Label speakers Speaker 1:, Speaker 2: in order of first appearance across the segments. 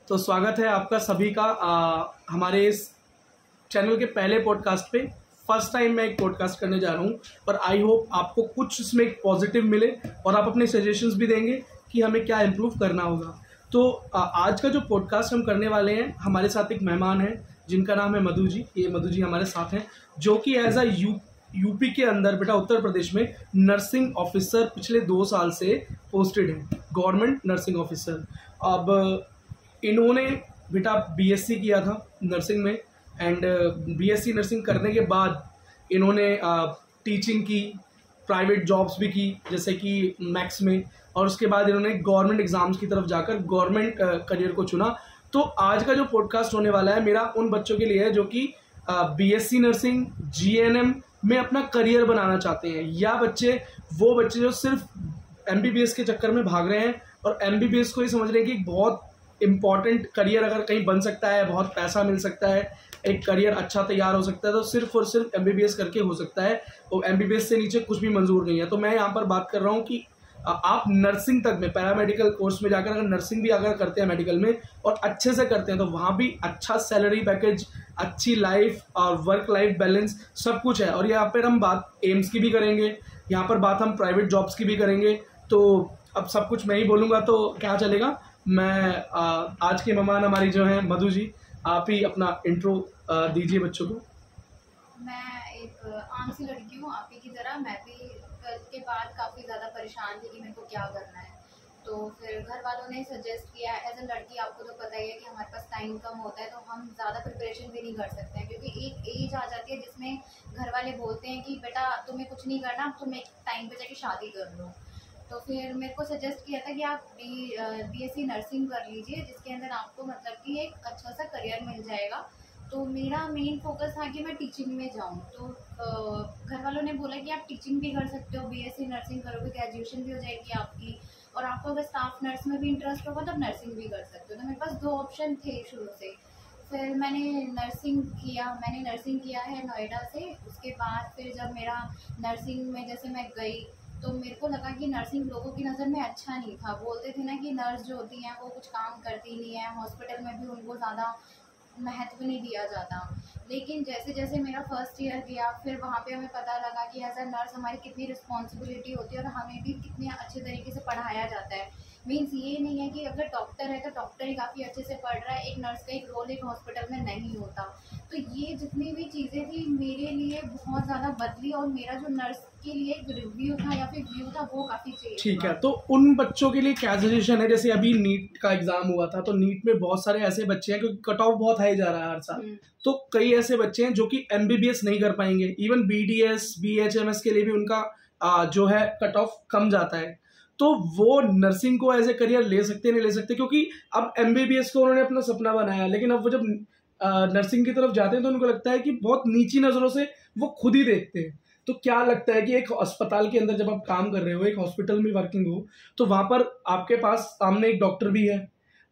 Speaker 1: तो स्वागत है आपका सभी का हमारे इस चैनल के पहले पॉडकास्ट पे। फर्स्ट टाइम मैं एक पॉडकास्ट करने जा रहा हूँ और आई होप आपको कुछ इसमें एक पॉजिटिव मिले और आप अपने सजेशंस भी देंगे कि हमें क्या इम्प्रूव करना होगा। तो आज का जो पॉडकास्ट हम करने वाले हैं, हमारे साथ एक मेहमान है जिनका नाम है मधु जी। ये मधु जी हमारे साथ हैं जो कि एज अ यूपी के अंदर बेटा उत्तर प्रदेश में नर्सिंग ऑफिसर पिछले 2 साल से पोस्टेड है, गवर्नमेंट नर्सिंग ऑफिसर। अब इन्होंने बेटा बीएससी किया था नर्सिंग में एंड बीएससी नर्सिंग करने के बाद इन्होंने टीचिंग की, प्राइवेट जॉब्स भी की जैसे कि मैक्स में, और उसके बाद इन्होंने गवर्नमेंट एग्जाम्स की तरफ जाकर गवर्नमेंट करियर को चुना। तो आज का जो पॉडकास्ट होने वाला है मेरा उन बच्चों के लिए है जो कि बीएससी नर्सिंग जीएनएम में अपना करियर बनाना चाहते हैं, या वो बच्चे जो सिर्फ एमबीबीएस के चक्कर में भाग रहे हैं और एमबीबीएस को ही समझ रहे हैं कि बहुत इम्पॉर्टेंट करियर अगर कहीं बन सकता है, बहुत पैसा मिल सकता है, एक करियर अच्छा तैयार हो सकता है तो सिर्फ और सिर्फ एमबीबीएस करके हो सकता है, और एमबीबीएस से नीचे कुछ भी मंजूर नहीं है। तो मैं यहाँ पर बात कर रहा हूँ कि आप नर्सिंग तक में, पैरामेडिकल कोर्स में जाकर अगर नर्सिंग भी अगर करते हैं मेडिकल में और अच्छे से करते हैं तो वहाँ भी अच्छा सैलरी पैकेज, अच्छी लाइफ और वर्क लाइफ बैलेंस सब कुछ है। और यहाँ पर हम बात एम्स की भी करेंगे, यहाँ पर बात हम प्राइवेट जॉब्स की भी करेंगे। तो अब सब कुछ मैं ही बोलूँगा तो क्या चलेगा। मैं आज के मेहमान हमारी जो हैं मधु जी, आप ही अपना इंट्रो दीजिए बच्चों को।
Speaker 2: मैं एक आम सी लड़की हूँ आप ही की तरह। मैं भी 12th के बाद काफ़ी ज़्यादा परेशान थी कि मेरे को क्या करना है। तो फिर घर वालों ने सजेस्ट किया, एज अ लड़की आपको तो पता ही है कि हमारे पास टाइम कम होता है तो हम ज़्यादा प्रिपरेशन भी नहीं कर सकते हैं, क्योंकि एक एज आ जाती है जिसमें घर वाले बोलते हैं कि बेटा तुम्हें कुछ नहीं करना, तुम एक टाइम पे जाके शादी कर लो। तो फिर मेरे को सजेस्ट किया था कि आप बीएससी नर्सिंग कर लीजिए, जिसके अंदर आपको मतलब कि एक अच्छा सा करियर मिल जाएगा। तो मेरा मेन फोकस था कि मैं टीचिंग में जाऊं। तो घर वालों ने बोला कि आप टीचिंग भी कर सकते हो, बीएससी नर्सिंग करोगे, ग्रेजुएशन भी हो जाएगी आपकी, और आपको अगर स्टाफ नर्स में भी इंटरेस्ट होगा तो आप नर्सिंग भी कर सकते हो। तो मेरे पास 2 ऑप्शन थे शुरू से। फिर मैंने नर्सिंग किया है नोएडा से। उसके बाद फिर जब मेरा नर्सिंग में जैसे मैं गई तो मेरे को लगा कि नर्सिंग लोगों की नज़र में अच्छा नहीं था। बोलते थे ना कि नर्स जो होती हैं वो कुछ काम करती नहीं है, हॉस्पिटल में भी उनको ज़्यादा महत्व नहीं दिया जाता। लेकिन जैसे जैसे मेरा फर्स्ट ईयर गया फिर वहाँ पे हमें पता लगा कि एज अ नर्स हमारी कितनी रिस्पॉन्सिबिलिटी होती है और हमें भी कितने अच्छे तरीके से पढ़ाया जाता है। मीन्स ये नहीं है कि अगर डॉक्टर है तो डॉक्टर ही काफ़ी अच्छे से पढ़ रहा है, एक नर्स का एक रोल एक हॉस्पिटल में नहीं होता। तो ये जितनी भी चीज़ें थी मेरे लिए बहुत ज़्यादा बदली, और मेरा जो नर्स के लिए एक रिव्यू था या फिर व्यू था वो काफ़ी चेंज।
Speaker 1: ठीक है, तो उन बच्चों के लिए क्या सजेशन है? जैसे अभी नीट का एग्जाम हुआ था तो नीट में बहुत सारे ऐसे बच्चे हैं क्योंकि कट ऑफ बहुत हाई जा रहा है हर साल, तो कई ऐसे बच्चे हैं जो कि एमबीबीएस नहीं कर पाएंगे। इवन बीडीएस बीएचएमएस के लिए भी उनका जो है कट ऑफ कम जाता है। तो वो नर्सिंग को एज ए करियर ले सकते नहीं ले सकते, क्योंकि अब एमबीबीएस को उन्होंने अपना सपना बनाया, लेकिन अब वो जब नर्सिंग की तरफ जाते हैं तो उनको लगता है कि बहुत नीची नज़रों से वो खुद ही देखते हैं। तो क्या लगता है कि एक अस्पताल के अंदर जब आप काम कर रहे हो, एक हॉस्पिटल में वर्किंग हो, तो वहाँ पर आपके पास सामने एक डॉक्टर भी है,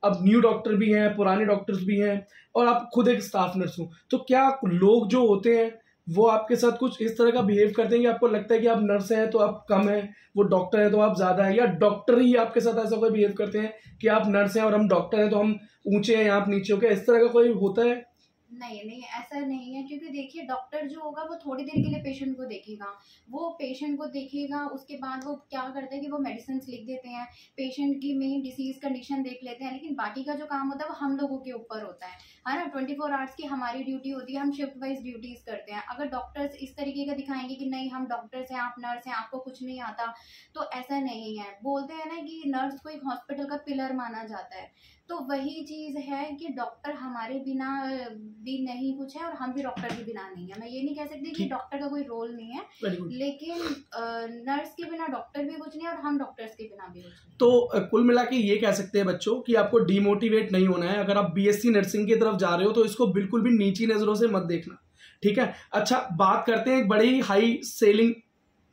Speaker 1: अब न्यू डॉक्टर भी हैं, पुराने डॉक्टर्स भी हैं, और आप खुद एक स्टाफ नर्स हो, तो क्या लोग जो होते हैं वो आपके साथ कुछ इस तरह का बिहेव करते हैं कि आपको लगता है कि आप नर्स हैं तो आप कम हैं, वो डॉक्टर है तो आप ज़्यादा है, या डॉक्टर ही आपके साथ ऐसा कोई बिहेव करते हैं कि आप नर्स हैं और हम डॉक्टर हैं तो हम ऊंचे हैं आप नीचे हो? क्या इस तरह का कोई होता है?
Speaker 2: नहीं ऐसा नहीं है, क्योंकि देखिए डॉक्टर जो होगा वो थोड़ी देर के लिए पेशेंट को देखेगा, वो पेशेंट को देखेगा, उसके बाद वो क्या करते हैं कि वो मेडिसिन लिख देते हैं, पेशेंट की मेन डिसीज कंडीशन देख लेते हैं, लेकिन बाकी का जो काम होता है वो हम लोगों के ऊपर होता है ना। 24 आवर्स की हमारी ड्यूटी होती है, हम शिफ्ट वाइज ड्यूटीज करते हैं। अगर डॉक्टर्स इस तरीके का दिखाएंगे कि नहीं हम डॉक्टर्स हैं, आप नर्स हैं, आपको कुछ नहीं आता, तो ऐसा नहीं है। बोलते हैं ना कि नर्स को एक हॉस्पिटल का पिलर माना जाता है, तो वही चीज़ है कि डॉक्टर हमारे बिना भी नहीं कुछ है और हम भी डॉक्टर के बिना नहीं है। मैं ये नहीं कह सकती कि डॉक्टर का कोई रोल नहीं है, लेकिन नर्स के बिना डॉक्टर भी कुछ नहीं और हम डॉक्टर्स के बिना भी कुछ नहीं।
Speaker 1: तो कुल मिला के ये कह सकते हैं बच्चों कि आपको डिमोटिवेट नहीं होना है। अगर आप बीएससी नर्सिंग की तरफ जा रहे हो तो इसको बिल्कुल भी नीची नज़रों से मत देखना, ठीक है? अच्छा, बात करते हैं एक बड़ी ही हाई सेलिंग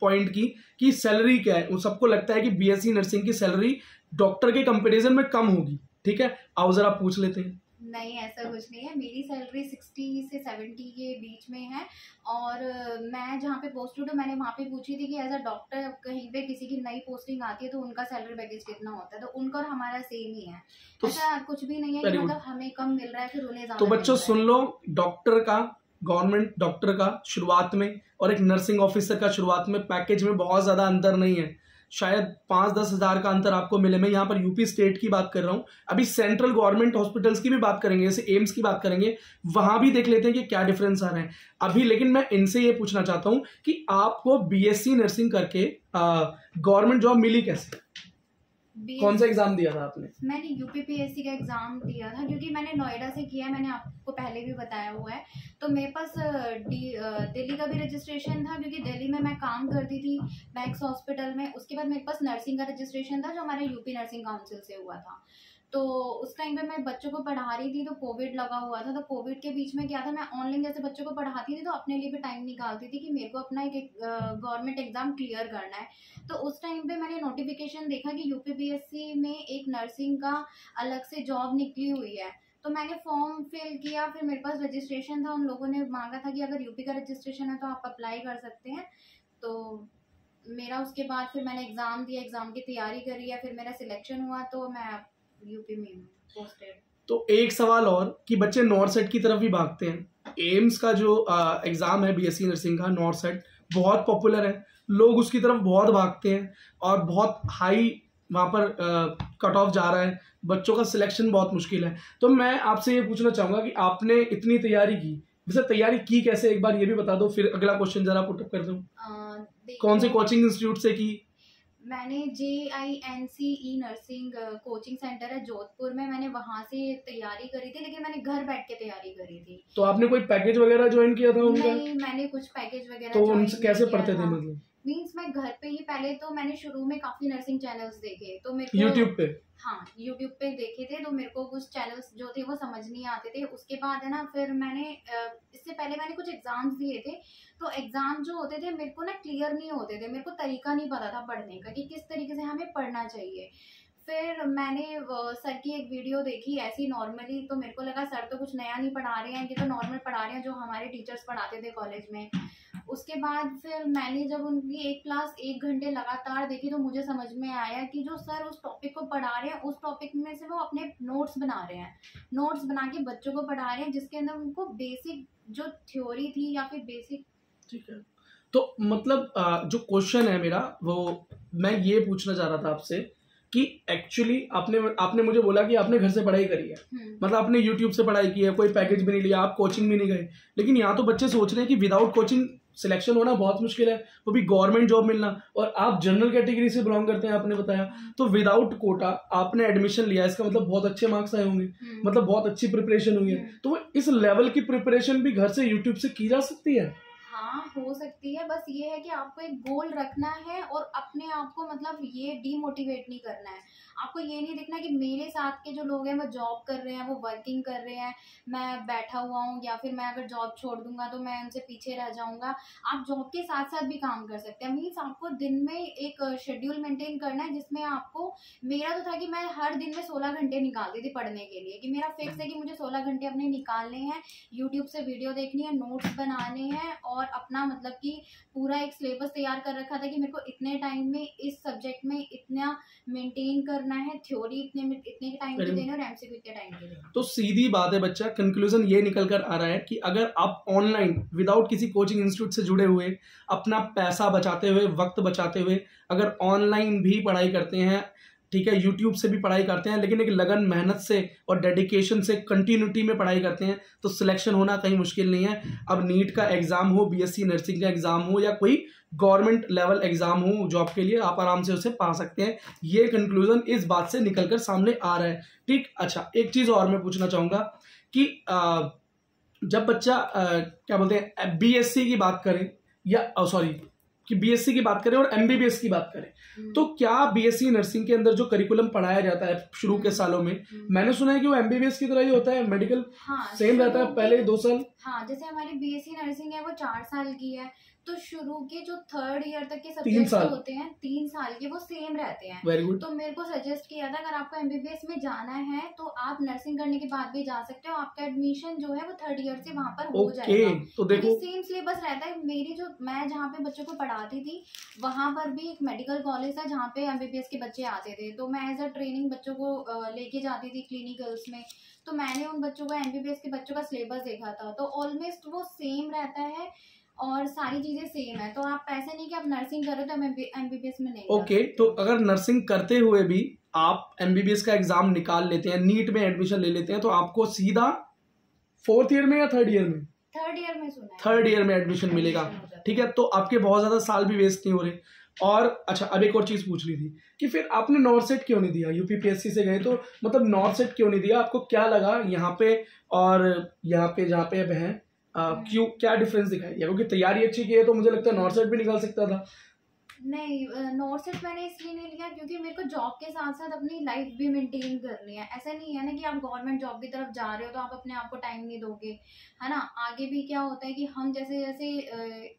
Speaker 1: पॉइंट की कि सैलरी क्या है। सबको लगता है कि बीएससी नर्सिंग की सैलरी डॉक्टर के कंपेरिजन में कम होगी, ठीक है? आओ जरा पूछ लेते हैं।
Speaker 2: नहीं, ऐसा कुछ नहीं है। मेरी सैलरी 60 से 70 के बीच में है। और मैं जहाँ पे पोस्टेड हूँ, मैंने वहाँ पे पूछी थी कि एज अ डॉक्टर कहीं पे किसी की नई पोस्टिंग आती है तो उनका सैलरी पैकेज कितना होता है, तो उनका और हमारा सेम ही है।
Speaker 1: तो
Speaker 2: ऐसा कुछ भी नहीं है कि मतलब हमें कम मिल रहा है फिर उन्हें
Speaker 1: तो
Speaker 2: ज़्यादा
Speaker 1: बच्चों
Speaker 2: मिल रहा
Speaker 1: सुन लो, डॉक्टर का, गवर्नमेंट डॉक्टर का शुरुआत में और एक नर्सिंग ऑफिसर का शुरुआत में पैकेज में बहुत ज्यादा अंतर नहीं है। शायद 5-10 हज़ार का अंतर आपको मिले। मैं यहाँ पर यूपी स्टेट की बात कर रहा हूँ। अभी सेंट्रल गवर्नमेंट हॉस्पिटल्स की भी बात करेंगे, जैसे एम्स की बात करेंगे, वहां भी देख लेते हैं कि क्या डिफरेंस आ रहे हैं अभी। लेकिन मैं इनसे ये पूछना चाहता हूँ कि आपको बीएससी नर्सिंग करके गवर्नमेंट जॉब मिली कैसे?
Speaker 2: है।
Speaker 1: कौन सा एग्जाम दिया था आपने?
Speaker 2: मैंने यूपीपीएससी का एग्ज़ाम दिया था, क्योंकि मैंने नोएडा से किया है, मैंने आपको पहले भी बताया हुआ है। तो मेरे पास दिल्ली का भी रजिस्ट्रेशन था, क्योंकि दिल्ली में मैं काम करती थी मैक्स हॉस्पिटल में। उसके बाद मेरे पास नर्सिंग का रजिस्ट्रेशन था, जो हमारे यूपी नर्सिंग काउंसिल से हुआ था। तो उस टाइम पे मैं बच्चों को पढ़ा रही थी, तो कोविड लगा हुआ था। तो कोविड के बीच में क्या था, मैं ऑनलाइन जैसे बच्चों को पढ़ाती थी तो अपने लिए भी टाइम निकालती थी कि मेरे को अपना एक गवर्नमेंट एग्ज़ाम क्लियर करना है। तो उस टाइम पे मैंने नोटिफिकेशन देखा कि यूपीपीएससी में एक नर्सिंग का अलग से जॉब निकली हुई है। तो मैंने फॉर्म फिल किया, फिर मेरे पास रजिस्ट्रेशन था, उन लोगों ने मांगा था कि अगर यूपी का रजिस्ट्रेशन है तो आप अप्लाई कर सकते हैं। तो मेरा उसके बाद फिर मैंने एग्ज़ाम दिया, एग्ज़ाम की तैयारी करी है, फिर मेरा सिलेक्शन हुआ, तो मैं यूपी में पोस्टेड।
Speaker 1: तो एक सवाल और कि बच्चे नॉर्थ सेट की तरफ भी भागते हैं। एम्स का जो एग्जाम है बीएससी नर्सिंग का, नॉर्थ सेट बहुत पॉपुलर है, लोग उसकी तरफ बहुत भागते हैं और बहुत हाई वहाँ पर कट ऑफ जा रहा है, बच्चों का सिलेक्शन बहुत मुश्किल है। तो मैं आपसे ये पूछना चाहूँगा कि आपने इतनी तैयारी की, वैसे तैयारी की कैसे, एक बार ये भी बता दो, फिर अगला क्वेश्चन जरा पुटअप कर दूँ। कौन से कोचिंग इंस्टीट्यूट से की?
Speaker 2: मैंने JINCE नर्सिंग कोचिंग सेंटर है जोधपुर में, मैंने वहाँ से तैयारी करी थी, लेकिन मैंने घर बैठ के तैयारी करी थी।
Speaker 1: तो आपने कोई पैकेज वगैरह ज्वाइन किया था उनका?
Speaker 2: नहीं, मैंने कुछ पैकेज वगैरह
Speaker 1: तो उनसे कैसे पढ़ते थे मतलब?
Speaker 2: मीन्स मैं घर पे ही, पहले तो मैंने शुरू में काफ़ी नर्सिंग चैनल्स देखे, तो मेरे को
Speaker 1: यूट्यूब पे?
Speaker 2: हाँ, यूट्यूब पे देखे थे, तो मेरे को कुछ चैनल्स जो थे वो समझ नहीं आते थे। उसके बाद है ना, फिर मैंने इससे पहले मैंने कुछ एग्जाम्स दिए थे, तो एग्जाम जो होते थे मेरे को ना क्लियर नहीं होते थे, मेरे को तरीका नहीं पता था पढ़ने का कि किस तरीके से हमें पढ़ना चाहिए। फिर मैंने सर की एक वीडियो देखी ऐसी नॉर्मली, तो मेरे को लगा सर तो कुछ नया नहीं पढ़ा रहे हैं, ये तो नॉर्मल पढ़ा रहे हैं जो हमारे टीचर्स पढ़ाते थे कॉलेज में। उसके बाद फिर मैंने जब उनकी एक क्लास 1 घंटे लगातार देखी, तो मुझे समझ में आया कि जो सर उस टॉपिक को पढ़ा रहे हैं, उस टॉपिक में से वो अपने नोट्स बना रहे हैं, नोट्स बना के बच्चों को पढ़ा रहे हैं, जिसके अंदर उनको बेसिक जो थ्योरी थी या फिर बेसिक।
Speaker 1: ठीक है, तो मतलब जो क्वेश्चन है मेरा, वो मैं ये पूछना चाह रहा था आपसे कि एक्चुअली आपने मुझे बोला कि आपने घर से पढ़ाई करी है, मतलब आपने यूट्यूब से पढ़ाई की है, कोई पैकेज भी नहीं लिया, आप कोचिंग भी नहीं गए। लेकिन यहाँ तो बच्चे सोच रहे हैं कि विदाउट कोचिंग सिलेक्शन होना बहुत मुश्किल है, वो भी गवर्नमेंट जॉब मिलना, और आप जनरल कैटेगरी से बिलोंग करते हैं, आपने बताया। तो विदाउट कोटा आपने एडमिशन लिया, इसका मतलब बहुत अच्छे मार्क्स आए होंगे, मतलब बहुत अच्छी प्रिपरेशन हुई है। तो इस लेवल की प्रिपरेशन भी घर से यूट्यूब से की जा सकती है?
Speaker 2: हाँ, हो सकती है, बस ये है कि आपको एक गोल रखना है और अपने आप को मतलब ये डीमोटिवेट नहीं करना है। आपको ये नहीं देखना कि मेरे साथ के जो लोग हैं वो जॉब कर रहे हैं, वो वर्किंग कर रहे हैं, मैं बैठा हुआ हूँ, या फिर मैं अगर जॉब छोड़ दूंगा तो मैं उनसे पीछे रह जाऊंगा। आप जॉब के साथ साथ भी काम कर सकते हैं। मीन्स आपको दिन में एक शेड्यूल मेंटेन करना है, जिसमें आपको, मेरा तो था कि मैं हर दिन में 16 घंटे निकालती थी पढ़ने के लिए, कि मेरा फिक्स है कि मुझे 16 घंटे अपने निकालने हैं, यूट्यूब से वीडियो देखनी है, नोट्स बनाने हैं, और अपना मतलब कि पूरा एक सिलेबस तैयार कर रखा था कि मेरे को इतने टाइम में इस सब्जेक्ट में इतना मेंटेन करना है, थ्योरी इतने टाइम के देने और एमसीक्यू इतने टाइम के देने।
Speaker 1: तो सीधी बात है बच्चा, कंक्लूजन ये निकल कर आ रहा है कि अगर आप ऑनलाइन विदाउट किसी कोचिंग इंस्टीट्यूट से जुड़े हुए, अपना पैसा बचाते हुए, वक्त बचाते हुए अगर ऑनलाइन भी पढ़ाई करते हैं, ठीक है, यूट्यूब से भी पढ़ाई करते हैं, लेकिन एक लगन, मेहनत से और डेडिकेशन से कंटिन्यूटी में पढ़ाई करते हैं, तो सिलेक्शन होना कहीं मुश्किल नहीं है। अब नीट का एग्जाम हो, बीएससी नर्सिंग का एग्जाम हो, या कोई गवर्नमेंट लेवल एग्जाम हो जॉब के लिए, आप आराम से उसे पा सकते हैं। ये कंक्लूजन इस बात से निकलकर सामने आ रहा है। ठीक, अच्छा, एक चीज और मैं पूछना चाहूंगा कि जब बच्चा क्या बोलते हैं, बीएससी की बात करें, या सॉरी कि बीएससी की बात करें और एमबीबीएस की बात करें, तो क्या बीएससी नर्सिंग के अंदर जो करिकुलम पढ़ाया जाता है शुरू के सालों में, मैंने सुना है कि वो एमबीबीएस की तरह ही होता है, मेडिकल सेम रहता है पहले 2 साल?
Speaker 2: हाँ, जैसे हमारी बीएससी नर्सिंग है वो 4 साल की है, तो शुरू के जो 3rd ईयर तक के
Speaker 1: 3
Speaker 2: सब्जेक्ट्स
Speaker 1: साल
Speaker 2: होते हैं 3 साल के, वो सेम रहते हैं।
Speaker 1: Very good.
Speaker 2: तो मेरे को सजेस्ट किया था अगर आपको एमबीबीएस में जाना है तो आप नर्सिंग करने के बाद भी जा सकते हो, आपका एडमिशन जो है वो 3rd ईयर से वहाँ पर हो जाएगा।
Speaker 1: तो देखो
Speaker 2: सेम सिलेबस रहता है। मैं जहाँ पे बच्चों को पढ़ाती थी वहाँ पर भी एक मेडिकल कॉलेज था जहाँ पे एमबीबीएस के बच्चे आते थे, तो मैं एज अ ट्रेनिंग बच्चों को लेके जाती थी क्लिनिकल्स में। तो मैंने उन बच्चों का एमबीबीएस के बच्चों का सिलेबस देखा था, तो ऑलमोस्ट वो सेम रहता है और सारी चीजें सेम है। तो आप ऐसे नहीं कि आप नर्सिंग कर रहे हो तो एमबीबीएस में नहीं।
Speaker 1: ओके, तो अगर नर्सिंग करते हुए भी आप एमबीबीएस का एग्जाम निकाल लेते हैं, नीट में एडमिशन ले लेते हैं, तो आपको सीधा 4th ईयर में या 3rd ईयर में?
Speaker 2: 3rd ईयर में सुना है।
Speaker 1: 3rd ईयर में एडमिशन मिलेगा। ठीक है, तो आपके बहुत ज्यादा साल भी वेस्ट नहीं हो रहे। और अच्छा, अब एक और चीज पूछनी थी कि फिर आपने नॉर्थ सेट क्यों नहीं दिया? यूपीपीएससी से गए तो मतलब नॉर्थ सेट क्यों नहीं दिया? आपको क्या लगा यहाँ पे और यहाँ पे जहाँ पे अब है क्यों, क्या डिफरेंस दिखाई दिया? क्योंकि तैयारी अच्छी की है तो मुझे लगता है नॉर्थ सेट भी निकाल सकता था।
Speaker 2: नहीं, नॉर्थ सेट मैंने इसलिए नहीं लिया क्योंकि मेरे को जॉब के साथ साथ अपनी लाइफ भी मेंटेन करनी है। ऐसा नहीं है ना कि आप गवर्नमेंट जॉब की तरफ जा रहे हो तो आप अपने आप को टाइम नहीं दोगे, है ना। आगे भी क्या होता है कि हम जैसे जैसे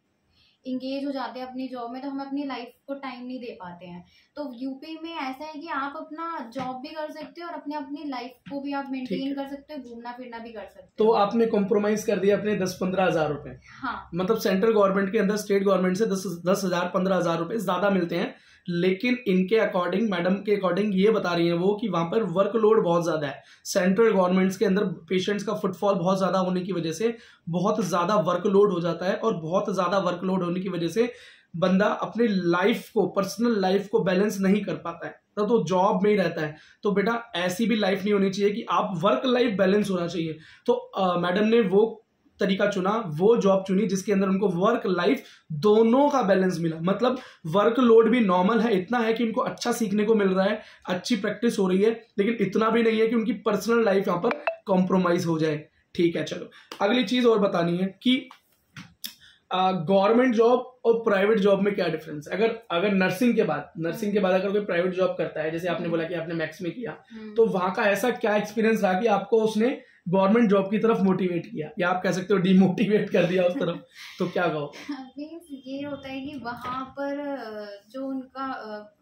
Speaker 2: इंगेज हो जाते हैं अपनी जॉब में तो हम अपनी लाइफ को टाइम नहीं दे पाते हैं। तो यूपी में ऐसा है कि आप अपना जॉब भी कर सकते हो और अपनी लाइफ को भी आप मेंटेन कर सकते हो, घूमना फिरना भी कर सकते हो।
Speaker 1: तो आपने कॉम्प्रोमाइज कर दिया अपने 10-15 हज़ार रुपए।
Speaker 2: हाँ,
Speaker 1: मतलब सेंट्रल गवर्नमेंट के अंदर स्टेट गवर्नमेंट से 10,000-15,000 रुपए ज्यादा मिलते हैं, लेकिन इनके अकॉर्डिंग, मैडम के अकॉर्डिंग ये बता रही हैं वो कि वहां पर वर्कलोड बहुत ज्यादा है। सेंट्रल गवर्नमेंट्स के अंदर पेशेंट्स का फुटफॉल बहुत ज्यादा होने की वजह से बहुत ज्यादा वर्कलोड हो जाता है, और बहुत ज्यादा वर्कलोड होने की वजह से बंदा अपनी लाइफ को, पर्सनल लाइफ को बैलेंस नहीं कर पाता है, तो जॉब में ही रहता है। तो बेटा ऐसी भी लाइफ नहीं होनी चाहिए कि आप वर्क लाइफ बैलेंस होना चाहिए। तो मैडम ने वो तरीका चुना, वो जॉब चुनी जिसके अंदर उनको वर्क लाइफ दोनों का बैलेंस मिला। मतलब वर्कलोड भी नॉर्मल है, इतना है कि उनको अच्छा सीखने को मिल रहा है, अच्छी प्रैक्टिस हो रही है, लेकिन इतना भी नहीं है कि उनकी पर्सनल लाइफ यहाँ पर कॉम्प्रोमाइज हो जाए। ठीक है, चलो अगली चीज और बतानी है कि गवर्नमेंट जॉब और प्राइवेट जॉब में क्या डिफरेंस है। अगर नर्सिंग के बाद अगर कोई प्राइवेट जॉब करता है, जैसे आपने बोला कि आपने मैक्स में किया, तो वहां का ऐसा क्या एक्सपीरियंस रहा कि आपको उसने गवर्नमेंट जॉब की तरफ मोटिवेट किया, या आप कह सकते हो डिमोटिवेट कर दिया उस तरफ? तो क्या कहो?
Speaker 2: मीन्स ये होता है कि वहाँ पर जो उनका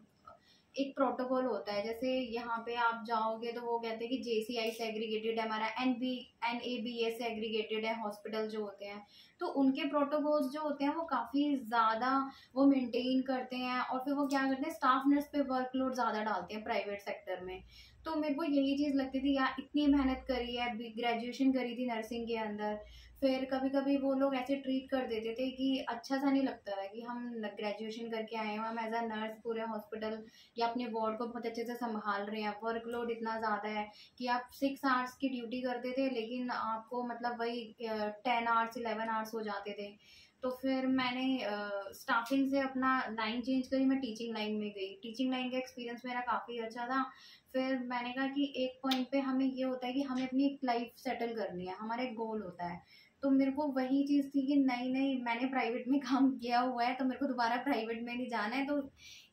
Speaker 2: एक प्रोटोकॉल होता है। जैसे यहाँ पे आप जाओगे तो वो कहते हैं कि JCI सेग्रीगेटेड है, हमारा NABS सेग्रीगेटेड है हॉस्पिटल जो होते हैं। तो उनके प्रोटोकॉल्स जो होते हैं वो काफ़ी ज़्यादा वो मेंटेन करते हैं, और फिर वो क्या करते हैं, स्टाफ नर्स पे वर्कलोड ज़्यादा डालते हैं प्राइवेट सेक्टर में। तो मेरे को यही चीज़ लगती थी यार, इतनी मेहनत करी है, ग्रेजुएशन करी थी नर्सिंग के अंदर, फिर कभी कभी वो लोग ऐसे ट्रीट कर देते थे कि अच्छा सा नहीं लगता है कि हम ग्रेजुएशन करके आए हैं, हम एज अ नर्स पूरे हॉस्पिटल या अपने वार्ड को बहुत अच्छे से संभाल रहे हैं। वर्कलोड इतना ज़्यादा है कि आप 6 आवर्स की ड्यूटी करते थे लेकिन आपको मतलब वही 10 आवर्स 11 आवर्स हो जाते थे। तो फिर मैंने स्टाफिंग से अपना लाइन चेंज करी, मैं टीचिंग लाइन में गई। टीचिंग लाइन का एक्सपीरियंस मेरा काफ़ी अच्छा था। फिर मैंने कहा कि एक पॉइंट पे हमें ये होता है कि हमें अपनी लाइफ सेटल करनी है, हमारा एक गोल होता है। तो मेरे को वही चीज़ थी कि नहीं मैंने प्राइवेट में काम किया हुआ है तो मेरे को दोबारा प्राइवेट में नहीं जाना है। तो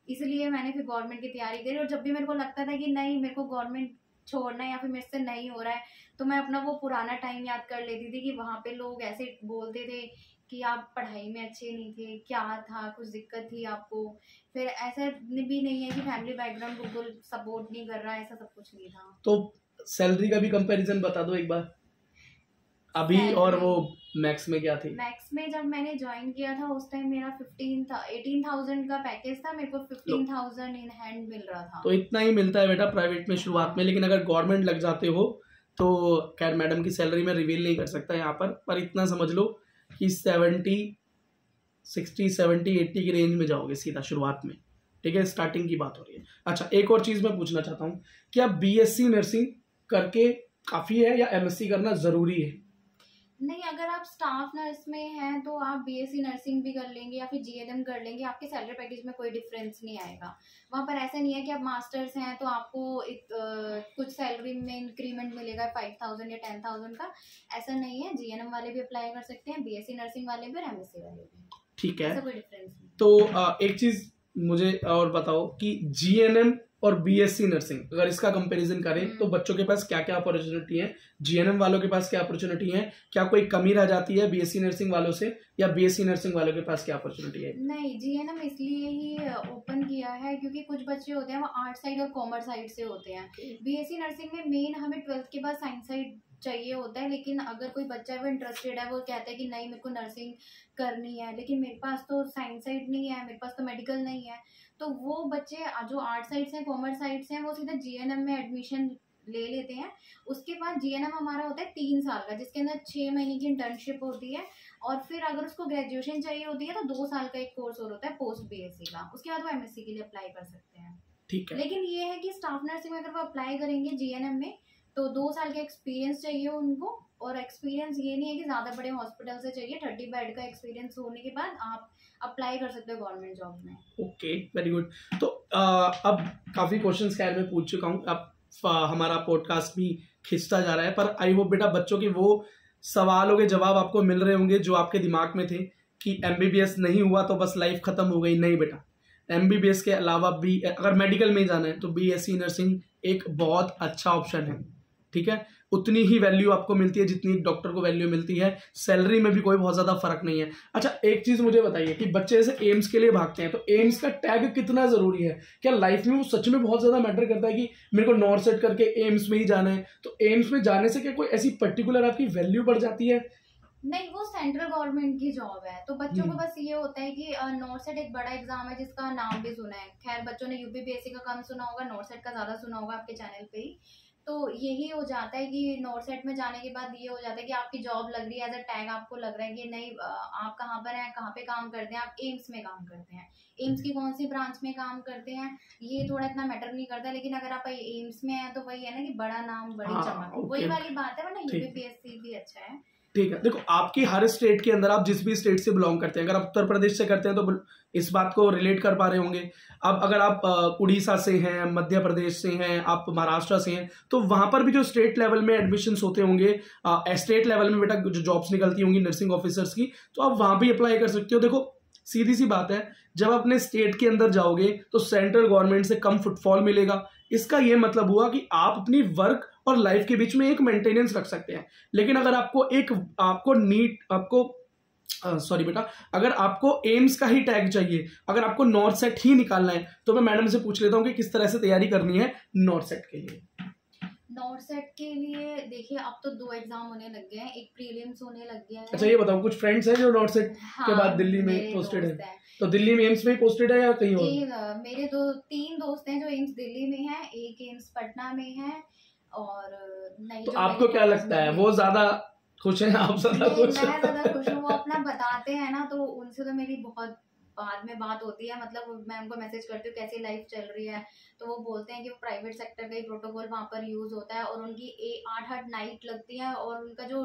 Speaker 2: इसलिए मैंने फिर गवर्नमेंट की तैयारी करी, और जब भी मेरे को लगता था कि नहीं मेरे को गवर्नमेंट छोड़ना है या फिर मेरे से नहीं हो रहा है, तो मैं अपना वो पुराना टाइम याद कर लेती थी कि वहाँ पे लोग ऐसे बोलते थे कि आप पढ़ाई में अच्छे नहीं थे, क्या था, कुछ दिक्कत थी आपको। फिर ऐसा भी नहीं है कि फैमिली बैकग्राउंड बिल्कुल सपोर्ट नहीं कर रहा है, ऐसा सब कुछ नहीं था।
Speaker 1: तो सैलरी का भी कंपैरिजन बता दो एक बार, अभी और वो मैक्स में क्या थी?
Speaker 2: मैक्स में जब मैंने ज्वाइन किया था उस टाइम मेरा 18,000 का पैकेज था, मेरे को 15,000 इन हैंड मिल रहा था।
Speaker 1: तो इतना ही मिलता है बेटा प्राइवेट में शुरुआत में, लेकिन अगर गवर्नमेंट लग जाते हो तो खैर मैडम की सैलरी में रिवील नहीं कर सकता यहाँ पर इतना समझ लो कि 60, 70, 80 की रेंज में जाओगे सीधा शुरुआत में। ठीक है, स्टार्टिंग की बात हो रही है। अच्छा, एक और चीज़ मैं पूछना चाहता हूँ, क्या BSc नर्सिंग करके काफ़ी है या MSc करना ज़रूरी है?
Speaker 2: नहीं, अगर आप स्टाफ नर्स में हैं तो आप BSc नर्सिंग भी कर लेंगे या फिर GNM कर लेंगे, आपके सैलरी पैकेज में कोई डिफरेंस नहीं आएगा। वहाँ पर ऐसा नहीं है कि आप मास्टर्स हैं तो आपको कुछ सैलरी में इंक्रीमेंट मिलेगा 5,000 या 10,000 का, ऐसा नहीं है। GNM वाले भी अप्लाई कर सकते हैं, BSc नर्सिंग वाले भी और MSc वाले भी।
Speaker 1: ठीक है,
Speaker 2: ऐसा कोई डिफरेंस नहीं।
Speaker 1: तो एक चीज़ मुझे और बताओ कि GNM और बीएससी नर्सिंग, अगर इसका कंपैरिजन करें तो बच्चों के पास क्या क्या अपॉर्चुनिटी है, जीएनएम वालों के पास क्या अपॉर्चुनिटी है, क्या कोई कमी रह जाती है बीएससी नर्सिंग वालों से, या बीएससी नर्सिंग वालों के पास क्या अपॉर्चुनिटी है?
Speaker 2: नहीं, जीएनएम इसलिए ही ओपन किया है क्योंकि कुछ बच्चे होते हैं वो आर्ट साइड और कॉमर्स साइड से होते हैं। बीएससी नर्सिंग में मेन हमें 12th के बाद साइंस साइड चाहिए होता है, लेकिन अगर कोई बच्चा वो इंटरेस्टेड है, वो कहता है कि नहीं मेरे को नर्सिंग करनी है, लेकिन मेरे पास तो साइंस साइड नहीं है, मेरे पास तो मेडिकल नहीं है, तो वो बच्चे जो आर्ट साइड से कॉमर्स साइड से हैं वो सीधा जीएनएम में एडमिशन ले लेते हैं। उसके बाद जीएनएम हमारा होता है 3 साल का, जिसके अंदर 6 महीने की इंटर्नशिप होती है, और फिर अगर उसको ग्रेजुएशन चाहिए होती है तो 2 साल का एक कोर्स और होता है पोस्ट बीएससी का, उसके बाद वो एमएससी के लिए अप्लाई कर सकते हैं।
Speaker 1: ठीक है।
Speaker 2: लेकिन ये है कि स्टाफ नर्सिंग में अगर वो अप्लाई करेंगे जीएनएम में तो 2 साल का एक्सपीरियंस चाहिए उनको, और एक्सपीरियंस ये नहीं है कि ज़्यादा बड़े हॉस्पिटल से चाहिए, 30 बेड का एक्सपीरियंस होने के बाद आप अप्लाई कर सकते हो गवर्नमेंट जॉब में।
Speaker 1: Okay, very good. तो अब काफ़ी क्वेश्चंस खैर मैं पूछ चुका हूँ, अब हमारा पॉडकास्ट भी खिंचता जा रहा है, पर आई होप बेटा बच्चों के वो सवालों के जवाब आपको मिल रहे होंगे जो आपके दिमाग में थे कि एमबीबीएस नहीं हुआ तो बस लाइफ खत्म हो गई। नहीं बेटा, एमबीबीएस के अलावा भी अगर मेडिकल में जाना है तो बीएससी नर्सिंग एक बहुत अच्छा ऑप्शन है। ठीक है, उतनी ही वैल्यू आपको मिलती है जितनी एक डॉक्टर को वैल्यू मिलती है, सैलरी में भी कोई बहुत ज़्यादा फर्क नहीं है। अच्छा, एक चीज़ मुझे बताइए कि बच्चे जैसे एम्स के लिए भागते हैं तो एम्स का टैग कितना ज़रूरी है? क्या लाइफ में वो सच में बहुत ज़्यादा मैटर करता है कि मेरे को नॉर्थ सेट करके एम्स में ही जाना है? तो एम्स में जाने से क्या कोई ऐसी पर्टिकुलर आपकी वैल्यू बढ़ जाती है?
Speaker 2: नहीं, वो सेंट्रल गवर्नमेंट की जॉब है, तो बच्चों को बस ये होता है कि नॉर्थ सेट एक बड़ा एग्जाम है जिसका नाम भी सुना है। खैर बच्चों ने यूपीपीएससी का कम सुना होगा, नॉर्थ सेट का ज़्यादा सुना होगा आपके चैनल पे ही। तो यही हो जाता है कि नॉर्थ सेट में जाने के बाद ये हो जाता है कि आपकी जॉब लग रही है, एज अ टैग आपको लग रहा है कि नहीं आप कहाँ पर हैं, कहाँ पे काम करते हैं, आप एम्स में काम करते हैं, एम्स की कौन सी ब्रांच में काम करते हैं, ये थोड़ा इतना मैटर नहीं करता। लेकिन अगर आप एम्स में हैं तो वही है ना कि बड़ा नाम बड़ी चमक, वही वाली बात है, वरना यूपीपीएससी भी अच्छा है।
Speaker 1: ठीक है, देखो आपकी हर स्टेट के अंदर आप जिस भी स्टेट से बिलोंग करते हैं, अगर आप उत्तर प्रदेश से करते हैं तो इस बात को रिलेट कर पा रहे होंगे। अब अगर आप उड़ीसा से हैं, मध्य प्रदेश से हैं, आप महाराष्ट्र से हैं, तो वहां पर भी जो स्टेट लेवल में एडमिशन्स होते होंगे, स्टेट लेवल में बेटा जो जॉब्स निकलती होंगी नर्सिंग ऑफिसर्स की, तो आप वहां भी अप्लाई कर सकते हो। देखो सीधी सी बात है, जब अपने स्टेट के अंदर जाओगे तो सेंट्रल गवर्नमेंट से कम फुटफॉल मिलेगा। इसका यह मतलब हुआ कि आप अपनी वर्क और लाइफ के बीच में एक मेंटेनेंस रख सकते हैं। लेकिन अगर सॉरी बेटा, अगर आपको एम्स का ही टैग चाहिए, अगर आपको नॉर्थ सेट ही निकालना है, तो मैं मैडम से पूछ लेता हूं कि किस तरह से तैयारी करनी है नॉर्थ सेट के लिए।
Speaker 2: नॉर्थ सेट के लिए देखिए अब तो 2 एग्जाम होने लग गए हैं, एक प्रीलिम्स होने लग गया है।
Speaker 1: अच्छा ये बताओ, कुछ फ्रेंड्स हैं जो नॉर्थ सेट के बाद दिल्ली में पोस्टेड है? तो दिल्ली में एम्स में ही पोस्टेड है या कहीं और?
Speaker 2: मेरे 3 दोस्त हैं जो एम्स दिल्ली में हैं, एक एम्स पटना में है, और नहीं।
Speaker 1: तो आपको क्या लगता है वो ज्यादा खुश हैं, आप ज्यादा खुश हैं?
Speaker 2: मैं ज्यादा खुश हूँ, वो अपना बताते हैं ना, तो उनसे तो मेरी बहुत बाद में बात होती है, मतलब मैं उनको मैसेज करती हूँ कैसी लाइफ चल रही है, तो वो बोलते हैं कि वो प्राइवेट सेक्टर का ही प्रोटोकॉल वहाँ पर यूज होता है, और उनकी 8-8 नाइट लगती है, और उनका जो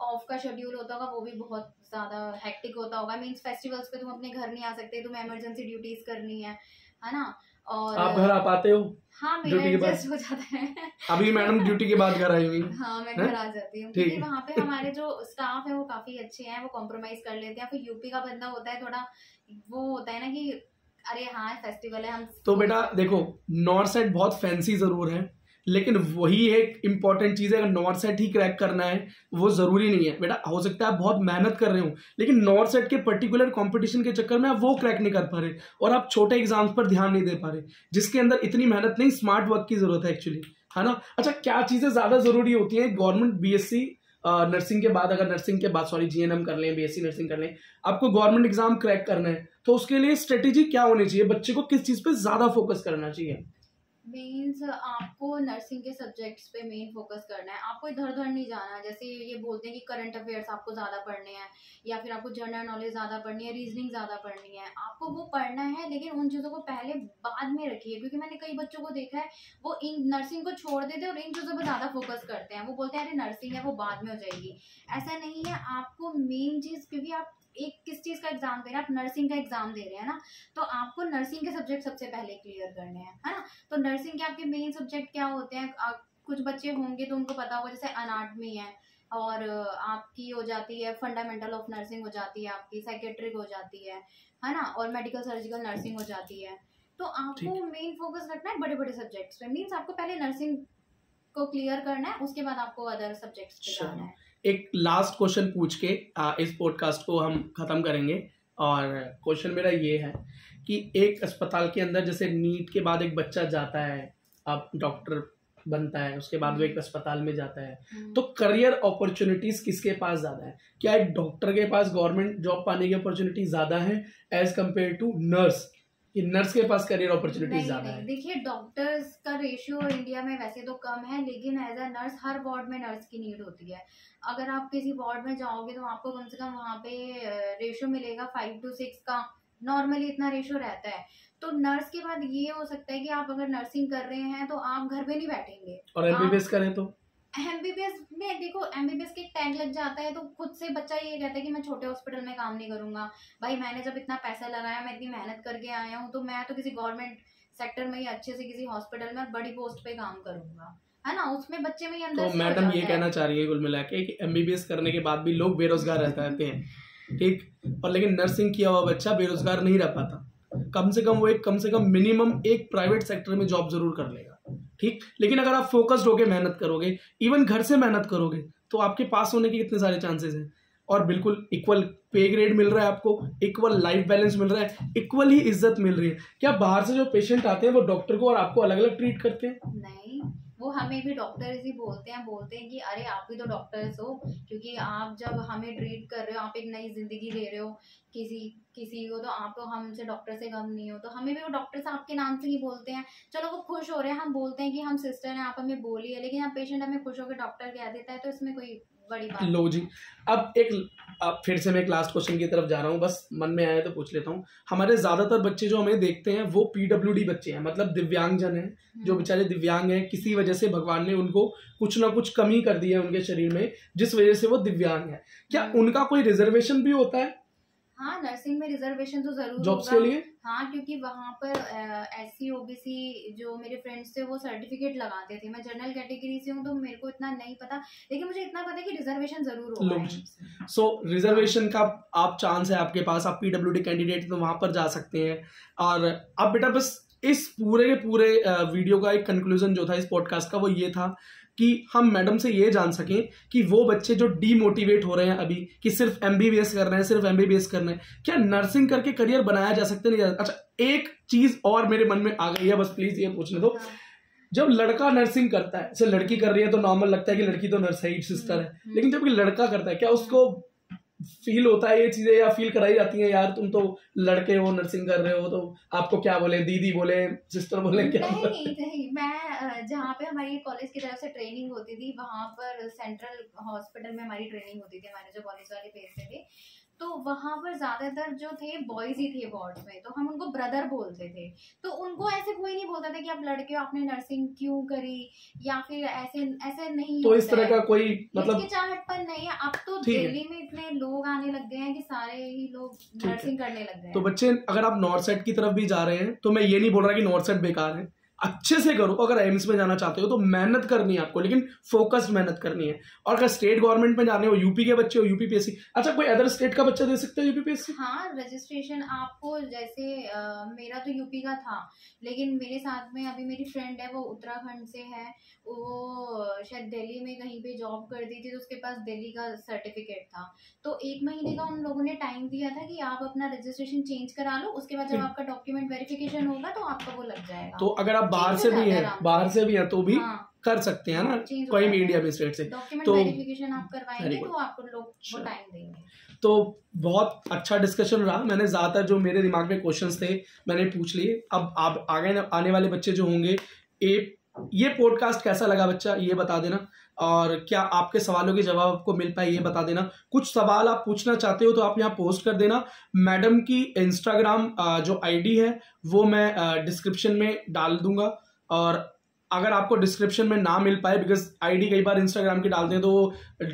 Speaker 2: ऑफ का शेड्यूल होता होगा वो भी बहुत ज्यादा हेक्टिक होता होगा। मीन्स फेस्टिवल्स पे तुम अपने घर नहीं आ सकते, तुम्हें इमरजेंसी ड्यूटीज करनी है ना। और
Speaker 1: आप घर आ पाते हो?
Speaker 2: हाँ, मेरा एडजस्ट हो जाता है।
Speaker 1: अभी मैडम ड्यूटी के बाद घर आई हुई?
Speaker 2: हाँ, मैं घर आ जाती हूँ, क्योंकि वहाँ पे हमारे जो स्टाफ है वो काफी अच्छे हैं, वो कॉम्प्रोमाइज कर लेते हैं। फिर यूपी का बंदा होता है थोड़ा, वो होता है ना कि अरे हाँ फेस्टिवल है हम।
Speaker 1: तो बेटा देखो, नॉर्थ साइड बहुत फैंसी जरूर है, लेकिन वही एक इंपॉर्टेंट चीज है। अगर नॉर्थ सेट ही क्रैक करना है वो जरूरी नहीं है बेटा, हो सकता है आप बहुत मेहनत कर रहे हो, लेकिन नॉर्थ सेट के पर्टिकुलर कंपटीशन के चक्कर में आप वो क्रैक नहीं कर पा रहे, और आप छोटे एग्जाम्स पर ध्यान नहीं दे पा रहे, जिसके अंदर इतनी मेहनत नहीं, स्मार्ट वर्क की जरूरत है एक्चुअली, है ना। अच्छा, क्या चीजें ज्यादा जरूरी होती है गवर्नमेंट बीएससी नर्सिंग के बाद? अगर नर्सिंग के बाद सॉरी जीएनएम कर लें, बीएससी नर्सिंग कर लें, आपको गवर्नमेंट एग्जाम क्रैक करना है, तो उसके लिए स्ट्रेटेजी क्या होनी चाहिए? बच्चे को किस चीज पे ज्यादा फोकस करना चाहिए?
Speaker 2: मीन्स आपको नर्सिंग के सब्जेक्ट्स पे मेन फोकस करना है, आपको इधर उधर नहीं जाना। जैसे ये बोलते हैं कि करंट अफेयर्स आपको ज़्यादा पढ़ने हैं, या फिर आपको जनरल नॉलेज ज़्यादा पढ़नी है, रीजनिंग ज़्यादा पढ़नी है, आपको वो पढ़ना है, लेकिन उन चीज़ों को पहले बाद में रखिए। क्योंकि मैंने कई बच्चों को देखा है वो इन नर्सिंग को छोड़ देते हैं और इन चीज़ों पर ज़्यादा फोकस करते हैं। वो बोलते हैं अरे नर्सिंग है वो बाद में हो जाएगी, ऐसा नहीं है। आपको मेन चीज़, क्योंकि आप एक किस चीज़ का एग्जाम दे रहे हैं, आप नर्सिंग का एग्जाम दे रहे हैं ना, तो आपको नर्सिंग के सब्जेक्ट सबसे पहले क्लियर करने हैं, है ना। तो नर्सिंग के आपके मेन सब्जेक्ट क्या होते हैं? कुछ बच्चे होंगे तो उनको पता होगा, जैसे अनाटमी है, और आपकी हो जाती है फंडामेंटल ऑफ नर्सिंग हो जाती है, आपकी साइकेट्रिक हो जाती है ना, और मेडिकल सर्जिकल नर्सिंग हो जाती है। तो आपको मेन फोकस रखना है बड़े बड़े सब्जेक्ट्स पे, मींस आपको पहले नर्सिंग को क्लियर करना है, उसके बाद आपको अदर सब्जेक्ट्स पे जाना है।
Speaker 1: एक लास्ट क्वेश्चन पूछ के इस पॉडकास्ट को हम खत्म करेंगे, और क्वेश्चन मेरा ये है कि एक अस्पताल के अंदर जैसे नीट के बाद एक बच्चा जाता है, अब डॉक्टर बनता है, उसके बाद वो एक अस्पताल में जाता है, तो करियर अपॉर्चुनिटीज किसके पास ज्यादा है? क्या एक डॉक्टर के पास गवर्नमेंट जॉब पाने की अपॉर्चुनिटी ज्यादा है एज कम्पेयर टू नर्स, कि नर्स के पास करियर अपॉर्चुनिटीज ज्यादा है?
Speaker 2: देखिए डॉक्टर्स का रेशियो इंडिया में वैसे तो कम है, लेकिन एज अ नर्स हर वार्ड में नर्स की नीड होती है। अगर आप किसी वार्ड में जाओगे तो आपको कम से कम वहाँ पे रेशियो मिलेगा 5 to 6 का, नॉर्मली इतना रेशियो रहता है। तो नर्स के बाद ये हो सकता है कि आप अगर नर्सिंग कर रहे हैं तो आप घर पे नहीं बैठेंगे,
Speaker 1: और एमबीबीएस करें तो
Speaker 2: एमबीबीएस में देखो एमबीबीएस के टैग लग जाता है, तो खुद से बच्चा ये कहता है कि मैं छोटे हॉस्पिटल में काम नहीं करूंगा। भाई मैंने जब इतना पैसा लगाया, मैं इतनी मेहनत करके आया हूँ, तो मैं तो किसी गवर्नमेंट सेक्टर में ही अच्छे से किसी हॉस्पिटल में और बड़ी पोस्ट पे काम करूंगा, है ना, उसमें बच्चे में ही अंदर।
Speaker 1: तो मैडम ये कहना चाह रही है कुल मिला के कि एमबीबीएस करने के बाद भी लोग बेरोजगार रहते हैं, ठीक, और लेकिन नर्सिंग किया हुआ बच्चा बेरोजगार नहीं रह पाता। कम से कम मिनिमम एक प्राइवेट सेक्टर में जॉब जरूर कर लेगा, ठीक। लेकिन अगर आप फोकस्ड होकर मेहनत करोगे, इवन घर से मेहनत करोगे, तो आपके पास होने के कितने सारे चांसेस हैं। और बिल्कुल इक्वल पे ग्रेड मिल रहा है आपको, इक्वल लाइफ बैलेंस मिल रहा है, इक्वल ही इज्जत मिल रही है। क्या बाहर से जो पेशेंट आते हैं वो डॉक्टर को और आपको अलग अलग ट्रीट करते हैं?
Speaker 2: नहीं, वो हमें भी डॉक्टर्स ही बोलते हैं कि अरे आप भी तो डॉक्टर्स हो, क्योंकि आप जब हमें ट्रीट कर रहे हो, आप एक नई जिंदगी दे रहे हो किसी को, तो आप तो हमसे डॉक्टर से कम नहीं हो। तो हमें भी वो डॉक्टर्स आपके नाम से ही बोलते हैं। चलो वो खुश हो रहे हैं, हम बोलते हैं कि हम सिस्टर हैं, आप हमें बोलिए, लेकिन आप पेशेंट हमें खुश होकर डॉक्टर कह देता है, तो इसमें कोई बड़ी बात।
Speaker 1: लो जी, अब फिर से मैं एक लास्ट क्वेश्चन की तरफ जा रहा हूँ, बस मन में आया तो पूछ लेता हूँ। हमारे ज्यादातर बच्चे जो हमें देखते हैं वो पीडब्ल्यूडी बच्चे हैं, मतलब दिव्यांगजन हैं, जो बेचारे दिव्यांग हैं, किसी वजह से भगवान ने उनको कुछ ना कुछ कमी कर दी है उनके शरीर में, जिस वजह से वो दिव्यांग है। क्या उनका कोई रिजर्वेशन भी होता है?
Speaker 2: हाँ, नर्सिंग में रिजर्वेशन तो जरूर
Speaker 1: जॉब्स के लिए।
Speaker 2: हाँ, क्योंकि वहाँ पर SC OBC जो मेरे फ्रेंड्स थे वो सर्टिफिकेट लगाते थे। मैं जनरल कैटेगरी से हूँ तो मेरे को इतना नहीं पता, लेकिन मुझे इतना पता है कि रिजर्वेशन जरूर होगा।
Speaker 1: सो रिजर्वेशन का आप चांस है आपके पास, आप पीडब्ल्यूडी कैंडिडेट तो वहां पर जा सकते हैं। और अब बेटा बस इस पूरे के पूरे वीडियो का एक कंक्लूजन जो था इस पॉडकास्ट का, वो ये था कि हम मैडम से ये जान सकें कि वो बच्चे जो डीमोटिवेट हो रहे हैं अभी कि सिर्फ एमबीबीएस कर रहे हैं, क्या नर्सिंग करके करियर बनाया जा सकता है? नहीं जा सकता। अच्छा, एक चीज और मेरे मन में आ गई है, बस प्लीज ये पूछने दो। जब लड़का नर्सिंग करता है, जैसे लड़की कर रही है तो नॉर्मल लगता है कि लड़की तो नर्स है, सिस्टर है, लेकिन जब लड़का करता है, क्या उसको फील होता है ये चीजें, या फील कराई जाती हैं, यार तुम तो लड़के हो, नर्सिंग कर रहे हो, तो आपको क्या बोले, दीदी बोले, सिस्टर बोले, क्या?
Speaker 2: नहीं, मैं जहाँ पे हमारी कॉलेज की तरफ से ट्रेनिंग होती थी, वहाँ पर सेंट्रल हॉस्पिटल में हमारी ट्रेनिंग होती थी, हमारे जो कॉलेज वाले भेजते थे, तो वहाँ पर ज्यादातर जो थे बॉयज ही थे वार्ड में, तो हम उनको ब्रदर बोलते थे। तो उनको ऐसे कोई नहीं बोलता था कि आप लड़के हो, आपने नर्सिंग क्यों करी, या फिर ऐसे नहीं।
Speaker 1: तो इस तरह का कोई मतलब
Speaker 2: हिचकिचाहटपन नहीं है। अब तो दिल्ली में इतने लोग आने लग गए हैं कि सारे ही लोग नर्सिंग करने लग गए हैं।
Speaker 1: तो बच्चे, अगर आप नॉर्थ साइड की तरफ भी जा रहे हैं, तो मैं ये नहीं बोल रहा कि नॉर्थ साइड बेकार है, अच्छे से करो। अगर एम्स में जाना चाहते हो तो मेहनत करनी है आपको, लेकिन फोकस्ड मेहनत करनी है। और अगर स्टेट गवर्नमेंट में जाने हो, यूपी के बच्चे हो, यूपीपीएससी, अच्छा कोई अदर स्टेट का बच्चा दे सकता है यूपीपीएससी?
Speaker 2: हाँ, रजिस्ट्रेशन आपको जैसे मेरा तो यूपी का था, लेकिन मेरे साथ में अभी मेरी फ्रेंड है, वो उत्तराखंड से है, वो शायद दिल्ली में कहीं पे जॉब करती थी, तो उसके पास दिल्ली का सर्टिफिकेट था। तो 1 महीने का उन लोगों ने टाइम दिया था कि आप अपना रजिस्ट्रेशन चेंज करा लो, उसके बाद जब आपका डॉक्यूमेंट वेरिफिकेशन होगा तो आपका वो लग जाएगा।
Speaker 1: तो अगर आप बाहर से भी है तो भी कर सकते हैं ना, कोई भी इंडिया में स्टेट से।
Speaker 2: डॉक्यूमेंट वेरिफिकेशन आप करवाएंगे तो आपको लोग वो टाइम देंगे।
Speaker 1: तो बहुत अच्छा डिस्कशन रहा। मैंने ज्यादातर जो मेरे दिमाग में क्वेश्चंस थे मैंने पूछ लिए। अब आप आने वाले बच्चे जो होंगे, ये पॉडकास्ट कैसा लगा बच्चा, ये बता देना। और क्या आपके सवालों के जवाब आपको मिल पाए, ये बता देना। कुछ सवाल आप पूछना चाहते हो तो आप यहाँ पोस्ट कर देना। मैडम की इंस्टाग्राम जो आईडी है वो मैं डिस्क्रिप्शन में डाल दूंगा। और अगर आपको डिस्क्रिप्शन में ना मिल पाए, बिकॉज आईडी कई बार इंस्टाग्राम की डालते हैं तो वो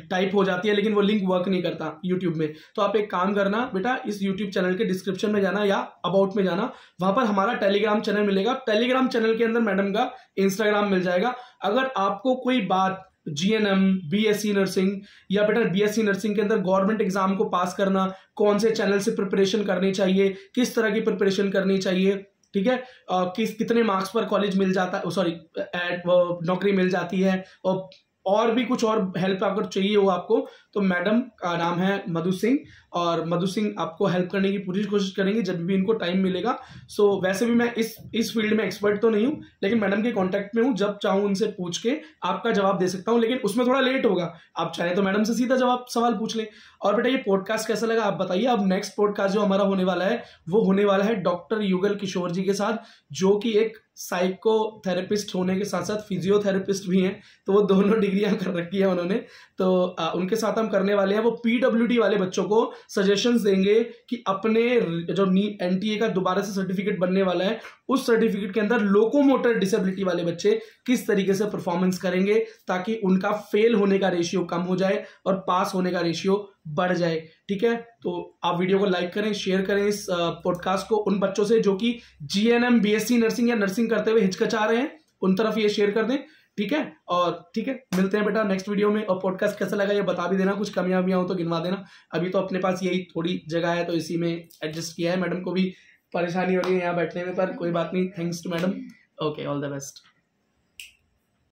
Speaker 1: टाइप हो जाती है, लेकिन वो लिंक वर्क नहीं करता यूट्यूब में, तो आप एक काम करना बेटा, इस यूट्यूब चैनल के डिस्क्रिप्शन में जाना या अबाउट में जाना, वहां पर हमारा टेलीग्राम चैनल मिलेगा। टेलीग्राम चैनल के अंदर मैडम का इंस्टाग्राम मिल जाएगा। अगर आपको कोई बात GNM, BSc नर्सिंग या बेटा BSc नर्सिंग के अंदर गवर्नमेंट एग्जाम को पास करना, कौन से चैनल से प्रिपरेशन करनी चाहिए, किस तरह की प्रिपरेशन करनी चाहिए, ठीक है, कितने मार्क्स पर कॉलेज मिल जाता है, सॉरी नौकरी मिल जाती है, और भी कुछ और हेल्प अगर चाहिए हो आपको तो मैडम का नाम है मधु सिंह, और मधु सिंह आपको हेल्प करने की पूरी कोशिश करेंगे जब भी इनको टाइम मिलेगा। सो वैसे भी मैं इस फील्ड में एक्सपर्ट तो नहीं हूँ, लेकिन मैडम के कांटेक्ट में हूँ, जब चाहूँ उनसे पूछ के आपका जवाब दे सकता हूँ, लेकिन उसमें थोड़ा लेट होगा। आप चाहे तो मैडम से सीधा सवाल पूछ लें। और बेटा ये पॉडकास्ट कैसा लगा आप बताइए। अब नेक्स्ट पॉडकास्ट जो हमारा होने वाला है वो होने वाला है डॉक्टर युगल किशोर जी के साथ, जो कि एक साइकोथेरेपिस्ट होने के साथ साथ फिजियोथेरेपिस्ट भी हैं, तो वो दोनों डिग्रियां कर रखी है उन्होंने। तो उनके साथ हम करने वाले हैं, वो पीडब्ल्यूडी वाले बच्चों को सजेशंस देंगे कि अपने जो एनटीए का दोबारा से सर्टिफिकेट बनने वाला है उस सर्टिफिकेट के अंदर लोकोमोटर डिसेबिलिटी वाले बच्चे किस तरीके से परफॉर्मेंस करेंगे ताकि उनका फेल होने का रेशियो कम हो जाए और पास होने का रेशियो बढ़ जाए। ठीक है, तो आप वीडियो को लाइक करें, शेयर करें इस पॉडकास्ट को उन बच्चों से जो कि जीएनएम बीएससी नर्सिंग या नर्सिंग करते हुए हिचकिचा रहे हैं, उन तरफ ये शेयर कर दें। ठीक है, और ठीक है, मिलते हैं बेटा नेक्स्ट वीडियो में। और पॉडकास्ट कैसा लगा ये बता भी देना, कुछ कमियां भी हो तो गिनवा देना। अभी तो अपने पास यही थोड़ी जगह है तो इसी में एडजस्ट किया है, मैडम को भी परेशानी हो रही है यहाँ बैठने में, पर कोई बात नहीं, thanks to madam. Okay, all the best.